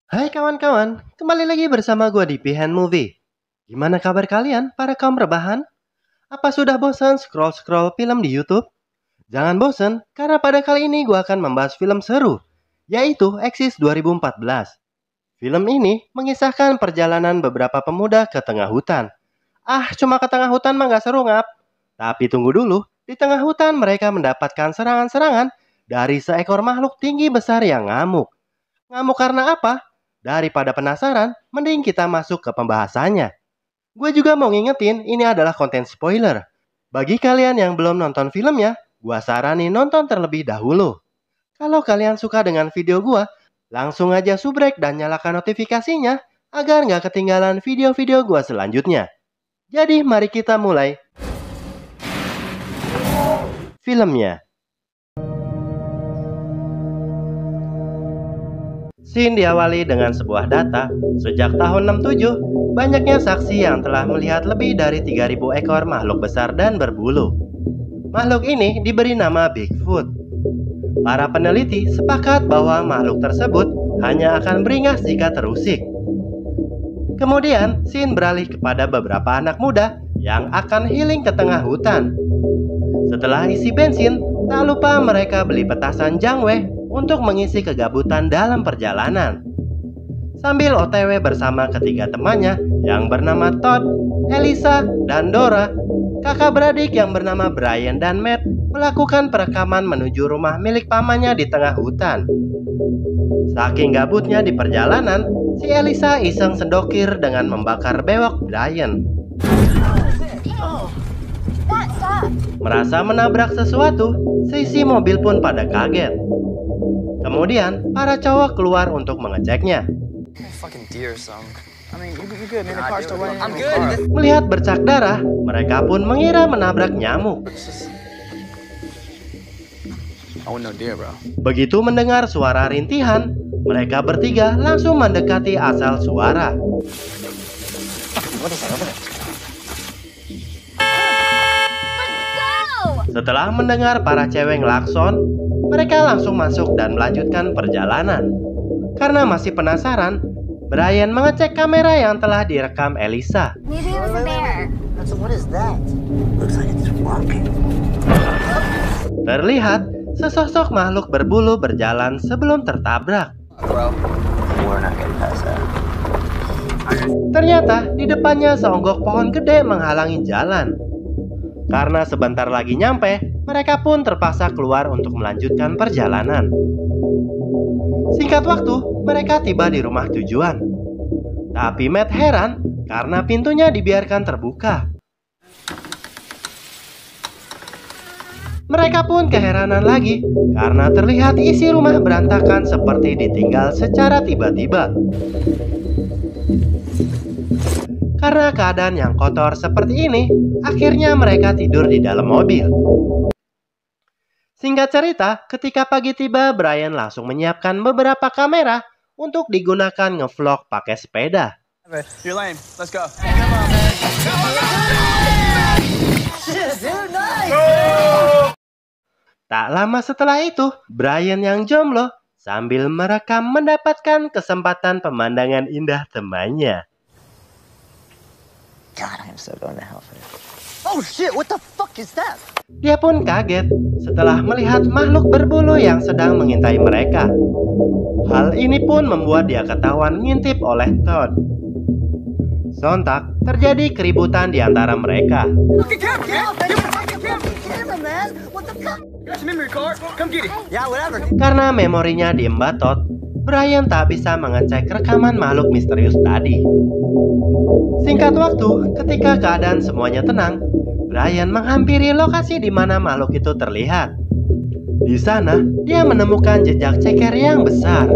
Hai kawan-kawan, kembali lagi bersama gue di Behind Movie. Gimana kabar kalian para kaum rebahan? Apa sudah bosan scroll-scroll film di YouTube? Jangan bosan, karena pada kali ini gue akan membahas film seru, yaitu Exis 2014. Film ini mengisahkan perjalanan beberapa pemuda ke tengah hutan. Cuma ke tengah hutan mah gak seru ngap. Tapi tunggu dulu, di tengah hutan mereka mendapatkan serangan-serangan dari seekor makhluk tinggi besar yang ngamuk. Ngamuk karena apa? Daripada penasaran, mending kita masuk ke pembahasannya. Gue juga mau ngingetin, ini adalah konten spoiler. Bagi kalian yang belum nonton filmnya, gue saranin nonton terlebih dahulu. Kalau kalian suka dengan video gue, langsung aja subrek dan nyalakan notifikasinya agar nggak ketinggalan video-video gue selanjutnya. Jadi mari kita mulai filmnya. Scene diawali dengan sebuah data. Sejak tahun 67, banyaknya saksi yang telah melihat lebih dari 3.000 ekor makhluk besar dan berbulu. Makhluk ini diberi nama Bigfoot. Para peneliti sepakat bahwa makhluk tersebut hanya akan beringas jika terusik. Kemudian, scene beralih kepada beberapa anak muda yang akan healing ke tengah hutan. Setelah isi bensin, tak lupa mereka beli petasan jangwe untuk mengisi kegabutan dalam perjalanan. Sambil OTW bersama ketiga temannya yang bernama Todd, Elisa, dan Dora, kakak beradik yang bernama Brian dan Matt melakukan perekaman menuju rumah milik pamannya di tengah hutan. Saking gabutnya di perjalanan, si Elisa iseng sendokir dengan membakar bewok Brian. Merasa menabrak sesuatu, sisi mobil pun pada kaget. Kemudian, para cowok keluar untuk mengeceknya. Melihat bercak darah, mereka pun mengira menabrak nyamuk. Begitu mendengar suara rintihan, mereka bertiga langsung mendekati asal suara. Setelah mendengar para cewek ngelakson, mereka langsung masuk dan melanjutkan perjalanan. Karena masih penasaran, Brian mengecek kamera yang telah direkam Elisa. Terlihat sesosok makhluk berbulu berjalan sebelum tertabrak. Ternyata di depannya seonggok pohon gede menghalangi jalan. Karena sebentar lagi nyampe, mereka pun terpaksa keluar untuk melanjutkan perjalanan. Singkat waktu, mereka tiba di rumah tujuan. Tapi Matt heran karena pintunya dibiarkan terbuka. Mereka pun keheranan lagi karena terlihat isi rumah berantakan seperti ditinggal secara tiba-tiba. Karena keadaan yang kotor seperti ini, akhirnya mereka tidur di dalam mobil. Singkat cerita, ketika pagi tiba, Brian langsung menyiapkan beberapa kamera untuk digunakan ngevlog pakai sepeda. Tak lama setelah itu, Brian yang jomblo sambil merekam mendapatkan kesempatan pemandangan indah temannya. God, I'm so going to hell for this. Oh shit, what the fuck is that? Dia pun kaget setelah melihat makhluk berbulu yang sedang mengintai mereka. Hal ini pun membuat dia ketahuan ngintip oleh Todd. Sontak terjadi keributan di antara mereka. Karena memorinya diembat Todd, Brian tak bisa mengecek rekaman makhluk misterius tadi. Singkat waktu, ketika keadaan semuanya tenang, Brian menghampiri lokasi di mana makhluk itu terlihat. Di sana, dia menemukan jejak ceker yang besar.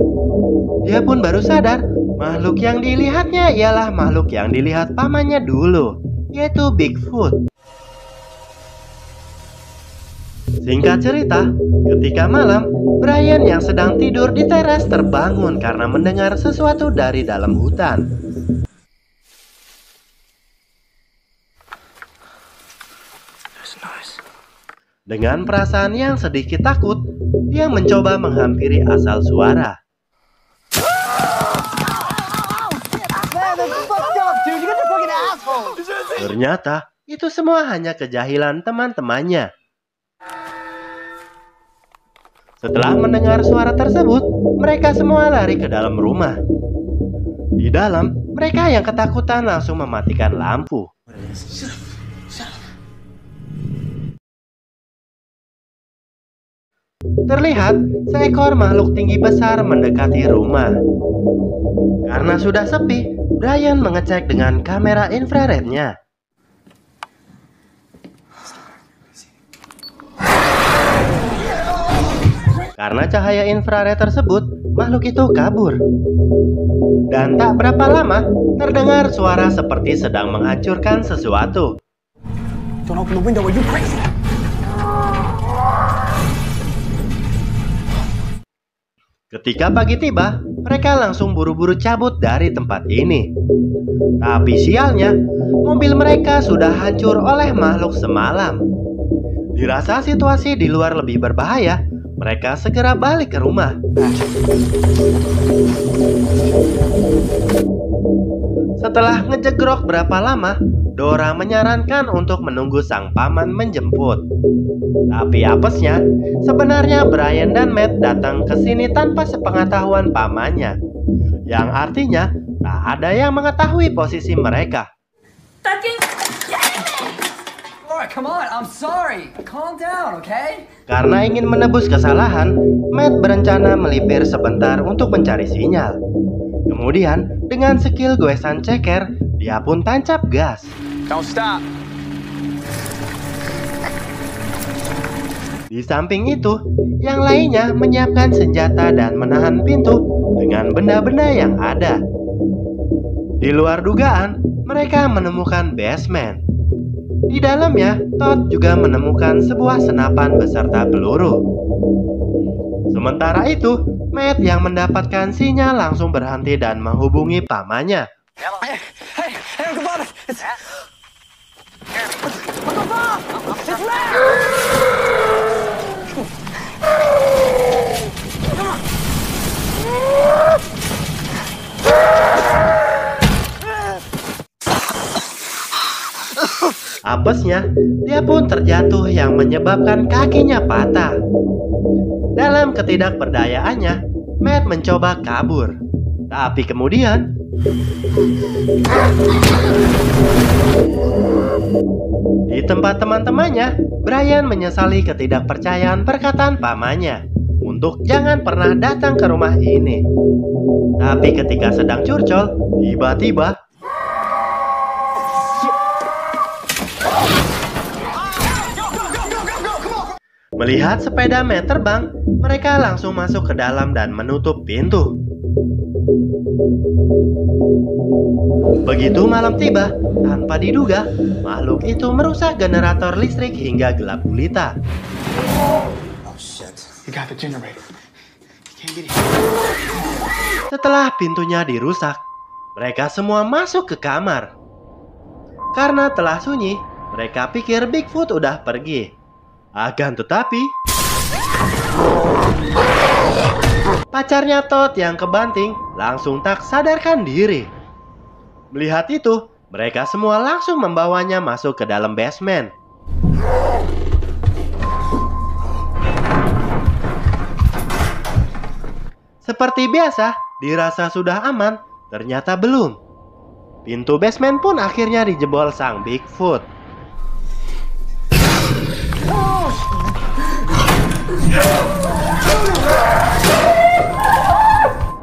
Dia pun baru sadar, makhluk yang dilihatnya ialah makhluk yang dilihat pamannya dulu, yaitu Bigfoot. Singkat cerita, ketika malam, Brian yang sedang tidur di teras terbangun karena mendengar sesuatu dari dalam hutan. Dengan perasaan yang sedikit takut, dia mencoba menghampiri asal suara. Ternyata itu semua hanya kejahilan teman-temannya. Setelah mendengar suara tersebut, mereka semua lari ke dalam rumah. Di dalam, mereka yang ketakutan langsung mematikan lampu. Terlihat seekor makhluk tinggi besar mendekati rumah. Karena sudah sepi, Brian mengecek dengan kamera infrarednya. Karena cahaya infrared tersebut, makhluk itu kabur. Dan tak berapa lama, terdengar suara seperti sedang menghancurkan sesuatu. Don't open the window, are you crazy? Ketika pagi tiba, mereka langsung buru-buru cabut dari tempat ini. Tapi sialnya, mobil mereka sudah hancur oleh makhluk semalam. Dirasa situasi di luar lebih berbahaya, mereka segera balik ke rumah. Setelah ngejegrok berapa lama, Dora menyarankan untuk menunggu sang paman menjemput. Tapi apesnya, sebenarnya Brian dan Matt datang ke sini tanpa sepengetahuan pamannya. Yang artinya, tak ada yang mengetahui posisi mereka. Laura, come on, I'm sorry. Calm down, okay? Karena ingin menebus kesalahan, Matt berencana melipir sebentar untuk mencari sinyal. Kemudian, dengan skill goesan ceker, dia pun tancap gas. Don't stop. Di samping itu, yang lainnya menyiapkan senjata dan menahan pintu dengan benda-benda yang ada. Di luar dugaan, mereka menemukan basement. Di dalamnya, Todd juga menemukan sebuah senapan beserta peluru. Sementara itu, Matt yang mendapatkan sinyal langsung berhenti dan menghubungi pamannya. Hey, Uncle Bob, Uncle Bob, it's Matt! Apesnya, dia pun terjatuh yang menyebabkan kakinya patah. Dalam ketidakberdayaannya, Matt mencoba kabur. Tapi kemudian, di tempat teman-temannya, Brian menyesali ketidakpercayaan perkataan pamannya untuk jangan pernah datang ke rumah ini. Tapi ketika sedang curcol, tiba-tiba melihat sepeda Matt terbang, mereka langsung masuk ke dalam dan menutup pintu. Begitu malam tiba, tanpa diduga, makhluk itu merusak generator listrik hingga gelap gulita. Oh shit, you got the generator. You can't get it. Setelah pintunya dirusak, mereka semua masuk ke kamar. Karena telah sunyi, mereka pikir Bigfoot udah pergi. Akan tetapi, pacarnya Todd yang kebanting langsung tak sadarkan diri. Melihat itu, mereka semua langsung membawanya masuk ke dalam basement. Seperti biasa, dirasa sudah aman, ternyata belum. Pintu basement pun akhirnya dijebol sang Bigfoot.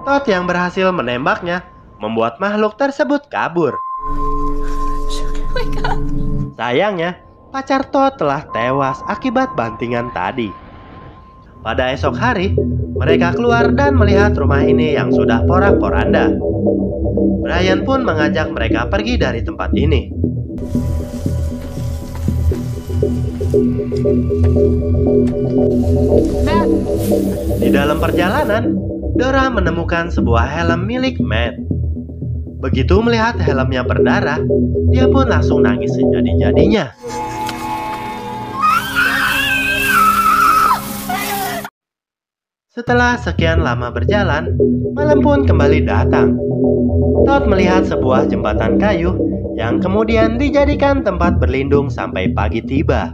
Todd yang berhasil menembaknya membuat makhluk tersebut kabur. Sayangnya, pacar Todd telah tewas akibat bantingan tadi. Pada esok hari, mereka keluar dan melihat rumah ini yang sudah porak-poranda. Brian pun mengajak mereka pergi dari tempat ini. Di dalam perjalanan, Dora menemukan sebuah helm milik Matt. Begitu melihat helmnya berdarah, dia pun langsung nangis sejadi-jadinya. Setelah sekian lama berjalan, malam pun kembali datang. Todd melihat sebuah jembatan kayu yang kemudian dijadikan tempat berlindung sampai pagi tiba.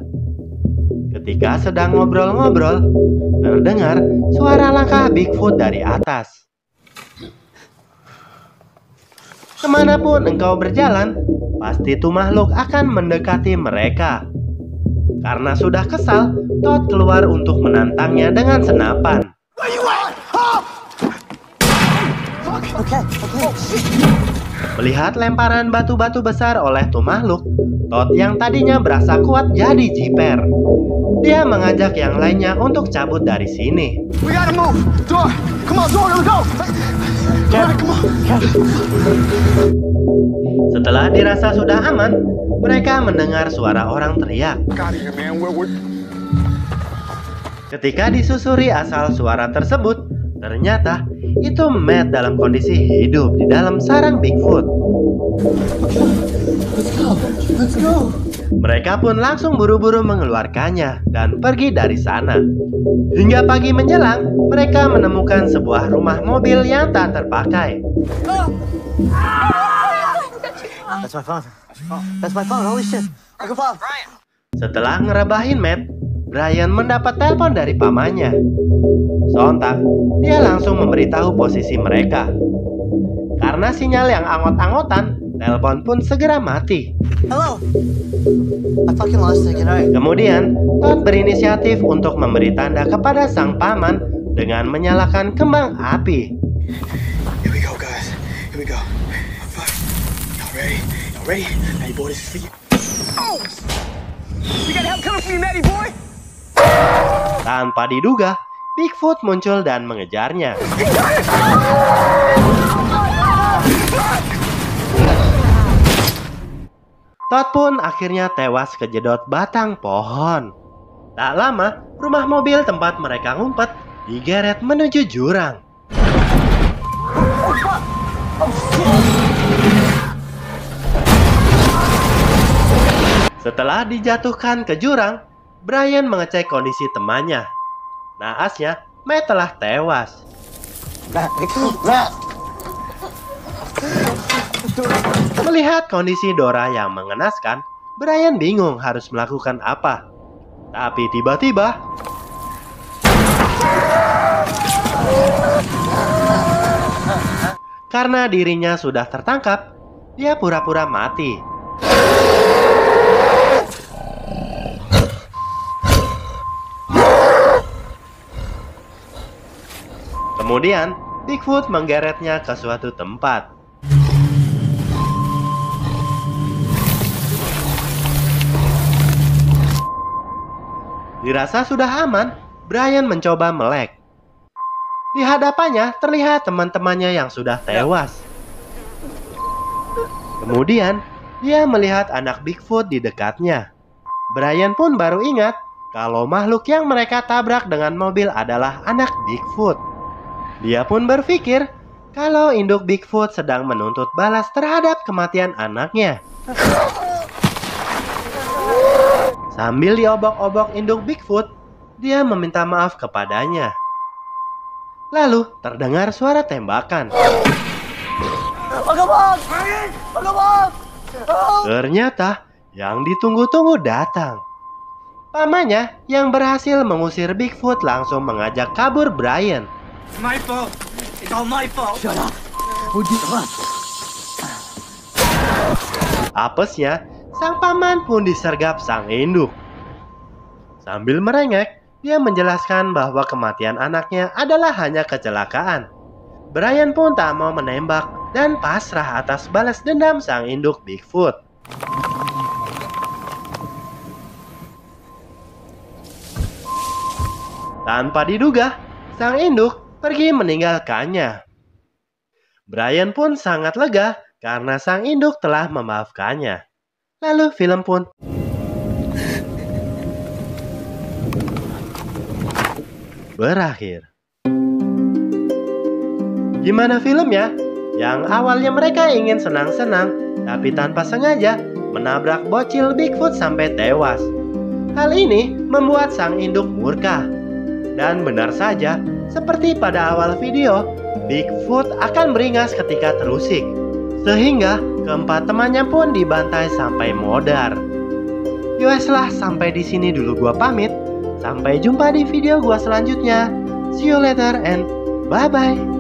Ketika sedang ngobrol-ngobrol, terdengar suara langkah Bigfoot dari atas. Kemanapun engkau berjalan, pasti tuh makhluk akan mendekati mereka. Karena sudah kesal, Todd keluar untuk menantangnya dengan senapan. Melihat lemparan batu-batu besar oleh tuh makhluk, Todd yang tadinya berasa kuat jadi jiper. Dia mengajak yang lainnya untuk cabut dari sini. We gotta move. Door. Come on, door. Let's go. Alright, come on. Setelah dirasa sudah aman, mereka mendengar suara orang teriak. Out of here, man. We're... Ketika disusuri asal suara tersebut, ternyata itu Matt dalam kondisi hidup di dalam sarang Bigfoot. Let's go. Mereka pun langsung buru-buru mengeluarkannya dan pergi dari sana. Hingga pagi menjelang, mereka menemukan sebuah rumah mobil yang tak terpakai. That's my phone. That's my phone. Holy shit. Uncle Bob. Setelah ngerebahin Matt, Brian mendapat telepon dari pamannya. Sontak, dia langsung memberitahu posisi mereka. Karena sinyal yang angot-angotan, telepon pun segera mati. Hello. I fucking lost it. Alright. Kemudian, Todd berinisiatif untuk memberi tanda kepada sang paman dengan menyalakan kembang api. Here we go, guys. Here we go. Fuck. Y'all ready? Y'all ready? Now you boy, this is for you. Oh! We got help coming from you, Matty boy. Tanpa diduga, Bigfoot muncul dan mengejarnya. Todd pun akhirnya tewas kejedot batang pohon. Tak lama, rumah mobil tempat mereka ngumpet digeret menuju jurang. Setelah dijatuhkan ke jurang, Brian mengecek kondisi temannya. Naasnya, Matt telah tewas. Melihat kondisi Dora yang mengenaskan, Brian bingung harus melakukan apa. Tapi tiba-tiba, karena dirinya sudah tertangkap, dia pura-pura mati. Kemudian, Bigfoot menggeretnya ke suatu tempat. Dirasa sudah aman, Brian mencoba melek. Di hadapannya terlihat teman-temannya yang sudah tewas. Kemudian, dia melihat anak Bigfoot di dekatnya. Brian pun baru ingat kalau makhluk yang mereka tabrak dengan mobil adalah anak Bigfoot. Dia pun berpikir kalau induk Bigfoot sedang menuntut balas terhadap kematian anaknya. Sambil diobok-obok induk Bigfoot, dia meminta maaf kepadanya. Lalu terdengar suara tembakan. Ternyata yang ditunggu-tunggu datang. Pamannya yang berhasil mengusir Bigfoot langsung mengajak kabur Brian. It's my fault. It's all my fault. Shut up. Apesnya, sang paman pun disergap sang induk. Sambil merengek, dia menjelaskan bahwa kematian anaknya adalah hanya kecelakaan. Brian pun tak mau menembak dan pasrah atas balas dendam sang induk Bigfoot. Tanpa diduga, sang induk pergi meninggalkannya. Brian pun sangat lega karena sang induk telah memaafkannya. Lalu film pun berakhir. Gimana filmnya? Yang awalnya mereka ingin senang-senang, tapi tanpa sengaja menabrak bocil Bigfoot sampai tewas. Hal ini membuat sang induk murka. Dan benar saja, Seperti pada awal video, Bigfoot akan beringas ketika terusik, sehingga keempat temannya pun dibantai sampai modar. Yoweslah, sampai di sini dulu gua pamit. Sampai jumpa di video gua selanjutnya. See you later and bye-bye.